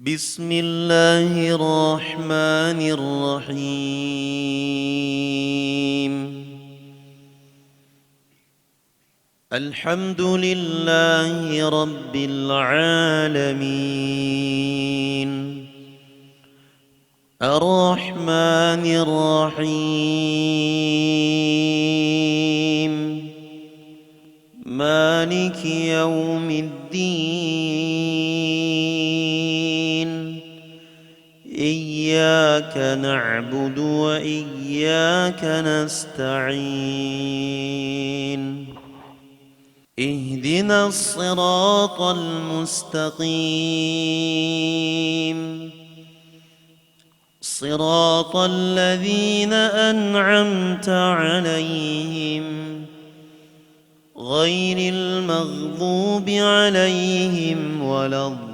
بسم الله الرحمن الرحيم. الحمد لله رب العالمين، الرحمن الرحيم، مالك يوم الدين، إياك نعبد وإياك نستعين، اهدنا الصراط المستقيم، صراط الذين أنعمت عليهم غير المغضوب عليهم ولا الضالين.